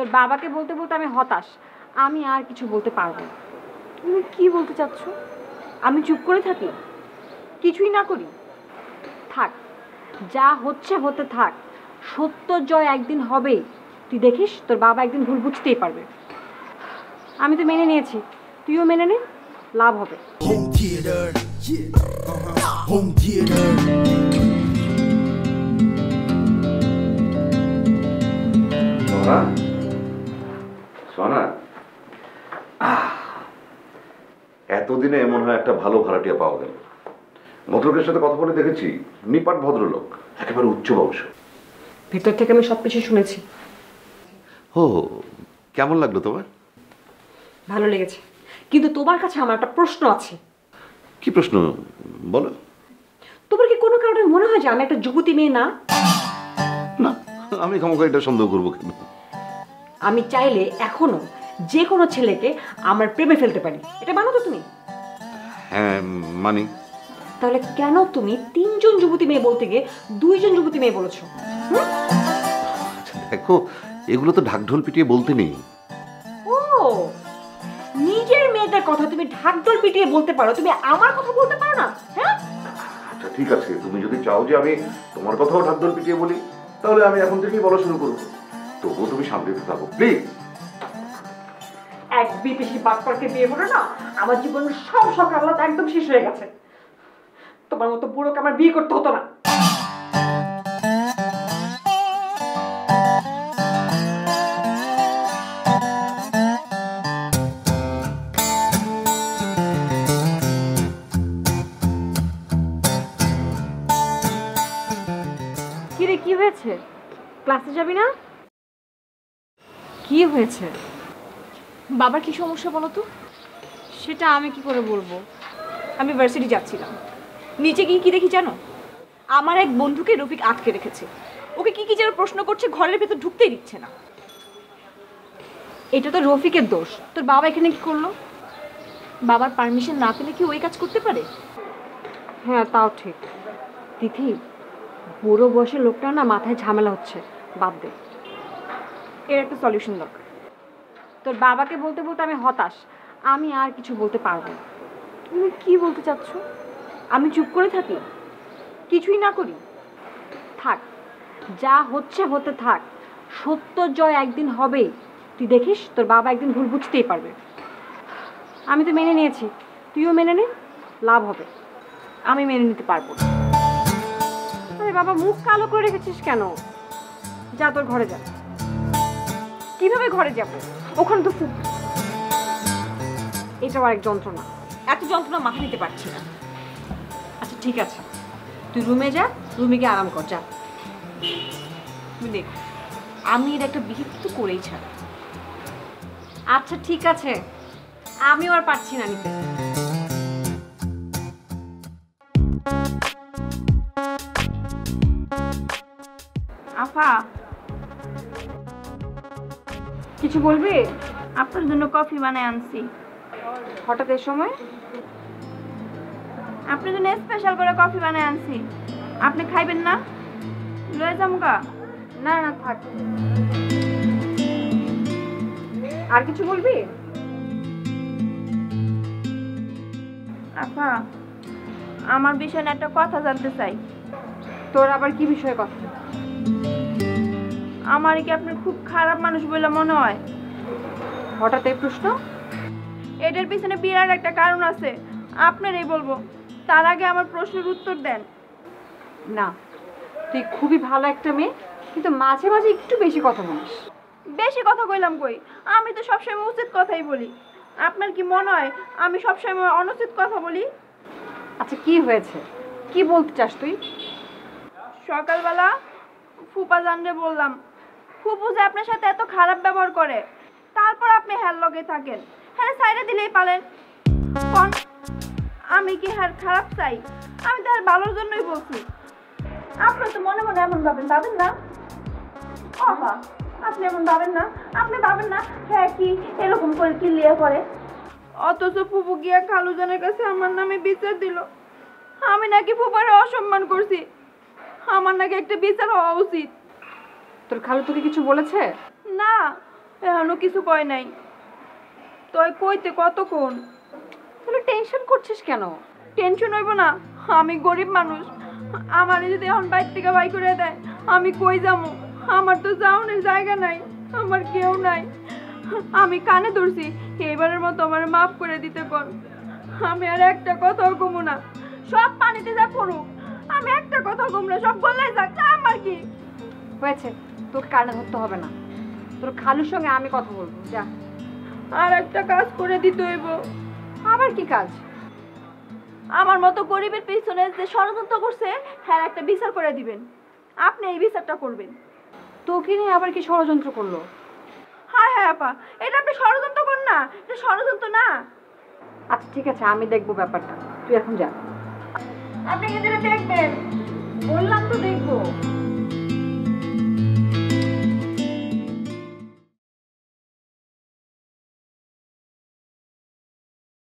তোর বাবাকে বলতে বলতে আমি হতাশ, আমি আর কিছু বলতে পারবো না। তুমি কি বলতে চাচ্ছ? আমি চুপ করে থাকি, কিছুই না করি? থাক, যা হচ্ছে হতে থাক, সত্য জয় একদিন হবেই। তুই দেখিস, তোর বাবা একদিন ভুল বুঝতেই পারবে। আমি তো মেনে নিয়েছি, তুইও মেনে নে, লাভ হবে। এতদিনে এমন হয় একটা ভালো ভাড়াটিয়া পাওয়া গেল। ভদ্রলোকের সাথে কথা বলে দেখেছি, নিপাট ভদ্রলোক, একেবারে উচ্চ বংশ। ভেতর থেকে আমি সবকিছু শুনেছি। ও, কেমন লাগলো তোমার? ভালো লেগেছে, কিন্তু তোমার কাছে আমার একটা প্রশ্ন আছে। কি প্রশ্ন বলো? তোমার কি কোনো কারণে মনে হয় যে আমি একটা যুবতী মেয়ে না? না, আমি খামোখা এটা সন্দেহ করবো কেন? আমি চাইলে এখনো যে কোনো ছেলেকে আমার প্রেমে ফেলতে পারি, এটা মানো তো তুমি? হ্যাঁ মানি। তাহলে কেন তুমি 3 জন যুবতী মেয়ে বলতে গিয়ে 2 জন যুবতী মেয়ে বলেছো? দেখো, এগুলো তো ঢাকঢোল পিটিয়ে বলতে নেই। ও, নিজের মেয়েদের কথা তুমি ঢাকঢোল পিটিয়ে বলতে পারো, তুমি আমার কথা বলতে পারো না? হ্যাঁ, আচ্ছা ঠিক আছে, তুমি যদি চাও যে আমি তোমার কথাও ঢাকঢোল পিটিয়ে বলি, তাহলে আমি এখন থেকেই বলা শুরু করবো। তবুও তুমি শান্তিতে থাকো প্লিজ। এক বিদেশি বাটপারকে বিয়ে করে না আমার জীবনের সব শখ আহ্লাদ একদম শেষ হয়ে গেছে। তোমার মতো বুড়োকে আমার বিয়ে করতে হতো না। কিরে, কি হয়েছে? ক্লাসে যাবি না? কি হয়েছে? বাবার কি সমস্যা বলো তো? সেটা আমি কি করে বলবো? আমি ভার্সিটি যাচ্ছিলাম, নিচে গিয়ে কি দেখি জানো? আমার এক বন্ধুকে রফিক আটকে রেখেছে। ওকে কি কি যেন প্রশ্ন করছে, ঘরের ভেতর ঢুকতেই দিচ্ছে না। এটা তো রফিকের দোষ, তোর বাবা এখানে কি করলো? বাবার পারমিশন না পেলে কি ওই কাজ করতে পারে? হ্যাঁ, তাও ঠিক। তিথি, বুড়ো বয়সের লোকটা না মাথায় ঝামেলা হচ্ছে, বাদ দে। এর একটা সলিউশন দরকার। তোর বাবাকে বলতে বলতে আমি হতাশ, আমি আর কিছু বলতে পারবো না। তুমি কি বলতে চাচ্ছ? আমি চুপ করে থাকি, কিছুই না করি? থাক, যা হচ্ছে হতে থাক, সত্য জয় একদিন হবেই। তুই দেখিস, তোর বাবা একদিন ভুল বুঝতেই পারবে। আমি তো মেনে নিয়েছি, তুইও মেনে নে, লাভ হবে। আমি মেনে নিতে পারবো না। আরে বাবা, মুখ কালো করে রেখেছিস কেন? যা, তোর ঘরে যা। কিভাবে ঘরে যাব? ওখানে তো ফুপ। এটাও আরেক যন্ত্রণা। এত যন্ত্রণা মাথা নিতে পারছি না। আচ্ছা ঠিক আছে, তুই রুমে যা, রুমে গিয়ে আরাম কর, যা। তুমি দেখ, আমি এর একটা বিহিত তো করেই ছাড়া। আচ্ছা ঠিক আছে, আমিও আর পারছি না নিতে। আফা, কিছু বলবি? আপনার জন্য কফি বানায় আনছি। হঠাৎ এর সময়? আপনার জন্য স্পেশাল করে কফি বানায় আনছি। আপনি খাইবেন না? লয়ে যামগা? না না, থাক। আর কিছু বলবি? আফা, আমার বিষয়ে একটা কথা জানতে চাই। তোর আবার কি বিষয়ে কথা? আমার কি আপনি খুব খারাপ মানুষ বলে মনে হয়? হঠাৎ এই প্রশ্ন? এটার পিছনে বিরাট একটা কারণ আছে, আপনারই বলবো। তার আগে আমার প্রশ্নের উত্তর দেন। না, তুই খুবই ভালো একটা মেয়ে, কিন্তু মাঝে মাঝে একটু বেশি কথা বলিস। বেশি কথা কইলাম কই? আমি তো সবসময় উচিত কথাই বলি। আপনার কি মনে হয় আমি সবসময় অনুচিত কথা বলি? আচ্ছা কি হয়েছে, কি বলতে চাস তুই? সকালবেলা ফুপা জানরে বললাম, ফুপু যে আপনার সাথে এত খারাপ ব্যবহার করে, তারপর আপনি হ্যার লগে থাকেন। হ্যাঁ, সাইডে দিলেই পারেন। কোন আমি কি হ্যার খারাপ চাই? আমি তো আর ভালোর জন্যই বলছি। আপনি তো মনে মনে এমন ভাবেন না? বাবা, আপনি এমন ভাবেন না? আপনি ভাবেন না হ্যাঁ কি এরকম করে কিলিয়ে করে? অথচ ফুপু গিয়া খালুজানের কাছে আমার নামে বিচার দিল। আমি নাকি ফুপারে অসম্মান করছি। আমার নাকি একটা বিচার হওয়া উচিত। তোর খালু তোকে কিছু বলেছে? না, এখনো কিছু কয় নাই। তুই কইতে কতক্ষণ? তাহলে টেনশন করছিস কেন? টেনশন হইব না? আমি গরিব মানুষ, আমার যদি এখন বাইর থেকে বাই করে দেয় আমি কই যাবো? আমার তো যাওনের জায়গা নাই, আমার কেউ নাই। আমি কানে ধরছি, এবারের মতো আমার মাফ করে দিতে কোন। আমি আর একটা কথাও কমু না, সব পানিতে যা পড়ুক, আমি একটা কথা কম না, সব গলায় যাক, আমার কি হয়েছে, তোকে কানে ধরতে হবে না। তোর খালুর সঙ্গে আমি কথা বলবো, যা। আর একটা কাজ করে দিতে হইব। আবার কি কাজ? আমার মতো গরিবের পিছনে যে ষড়যন্ত্র করছে হ্যাঁ একটা বিচার করে দিবেন। আপনি এই বিচারটা করবেন। তোকে নিয়ে আবার কি ষড়যন্ত্র করলো? হ্যাঁ হ্যাঁ আপা, এটা আপনি ষড়যন্ত্র করেন না, এটা ষড়যন্ত্র না। আচ্ছা ঠিক আছে, আমি দেখবো ব্যাপারটা, তুই এখন যা। আপনি এদের দেখবেন। বললাম তো দেখবো।